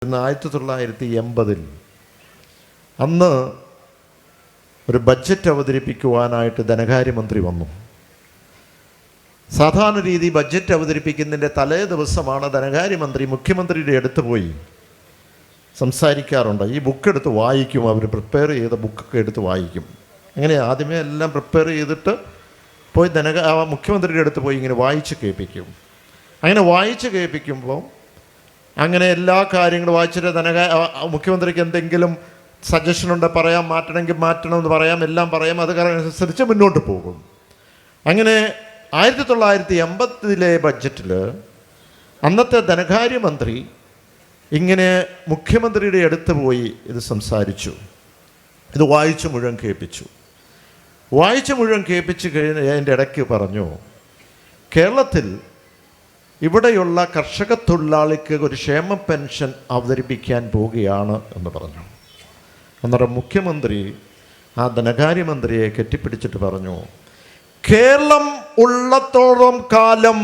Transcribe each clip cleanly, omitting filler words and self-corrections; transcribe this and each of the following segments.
1980 അന്ന് ഒരു ബഡ്ജറ്റ് അവതരിപ്പിക്കുവാനായിട്ട് ധനകാര്യമന്ത്രി വന്നു. സാധാരണ രീതി ബഡ്ജറ്റ് അവതരിപ്പിക്കുന്നതിൻ്റെ തലേ ദിവസമാണ് ധനകാര്യമന്ത്രി മുഖ്യമന്ത്രിയുടെ അടുത്ത് പോയി സംസാരിക്കാറുണ്ട്. ഈ ബുക്ക് എടുത്ത് വായിക്കും, അവർ പ്രിപ്പയർ ചെയ്ത ബുക്കൊക്കെ എടുത്ത് വായിക്കും. അങ്ങനെ ആദ്യമേ എല്ലാം പ്രിപ്പയർ ചെയ്തിട്ട് പോയി മുഖ്യമന്ത്രിയുടെ അടുത്ത് പോയി ഇങ്ങനെ വായിച്ച് കേൾപ്പിക്കും. അങ്ങനെ വായിച്ച് കേൾപ്പിക്കുമ്പോൾ അങ്ങനെ എല്ലാ കാര്യങ്ങളും വായിച്ചിട്ട് മുഖ്യമന്ത്രിക്ക് എന്തെങ്കിലും സജഷനുണ്ട് പറയാം, മാറ്റണമെങ്കിൽ മാറ്റണമെന്ന് പറയാം, എല്ലാം പറയാം, അത് അനുസരിച്ച് മുന്നോട്ട് പോകും. അങ്ങനെ 1980 ബഡ്ജറ്റിൽ അന്നത്തെ ധനകാര്യമന്ത്രി ഇങ്ങനെ മുഖ്യമന്ത്രിയുടെ അടുത്ത് പോയി ഇത് സംസാരിച്ചു. ഇത് വായിച്ച് മുഴുവൻ കേൾപ്പിച്ചു. വായിച്ച് മുഴുവൻ കേൾപ്പിച്ച് കഴിഞ്ഞ് അതിൻ്റെ ഇടയ്ക്ക് പറഞ്ഞു, കേരളത്തിൽ ഇവിടെയുള്ള കർഷക തൊഴിലാളിക്ക് ഒരു ക്ഷേമ പെൻഷൻ അവതരിപ്പിക്കാൻ പോവുകയാണ് എന്ന് പറഞ്ഞു. അന്നേരം മുഖ്യമന്ത്രി ആ ധനകാര്യമന്ത്രിയെ കെട്ടിപ്പിടിച്ചിട്ട് പറഞ്ഞു, കേരളം ഉള്ളത്തോളം കാലം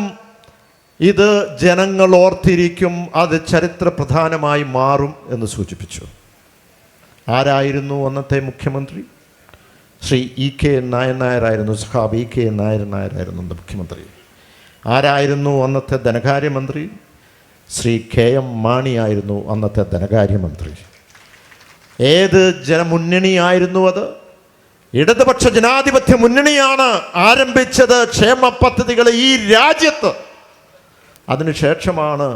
ഇത് ജനങ്ങൾ ഓർത്തിരിക്കും, അത് ചരിത്രപ്രധാനമായി മാറും എന്ന് സൂചിപ്പിച്ചു. ആരായിരുന്നു അന്നത്തെ മുഖ്യമന്ത്രി? ശ്രീ E.K. നായനായിരുന്നു. സഹാബ് E.K. നായനായിരുന്നു മുഖ്യമന്ത്രി. ആരായിരുന്നു അന്നത്തെ ധനകാര്യമന്ത്രി? ശ്രീ K.M. മാണിയായിരുന്നു അന്നത്തെ ധനകാര്യമന്ത്രി. ഏത് ജനമുന്നണിയായിരുന്നു അത്? ഇടതുപക്ഷ ജനാധിപത്യ മുന്നണിയാണ് ആരംഭിച്ചത് ക്ഷേമ പദ്ധതികൾ ഈ രാജ്യത്ത്. അതിനുശേഷമാണ്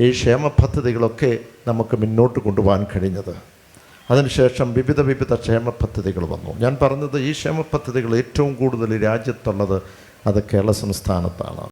ഈ ക്ഷേമ പദ്ധതികളൊക്കെ നമുക്ക് മുന്നോട്ട് കൊണ്ടുപോകാൻ കഴിഞ്ഞത്. അതിനുശേഷം വിവിധ ക്ഷേമ പദ്ധതികൾ വന്നു. ഞാൻ പറഞ്ഞത് ഈ ക്ഷേമ പദ്ധതികൾ ഏറ്റവും കൂടുതൽ രാജ്യത്തുള്ളത് അത് കേരള സംസ്ഥാനത്താണ്.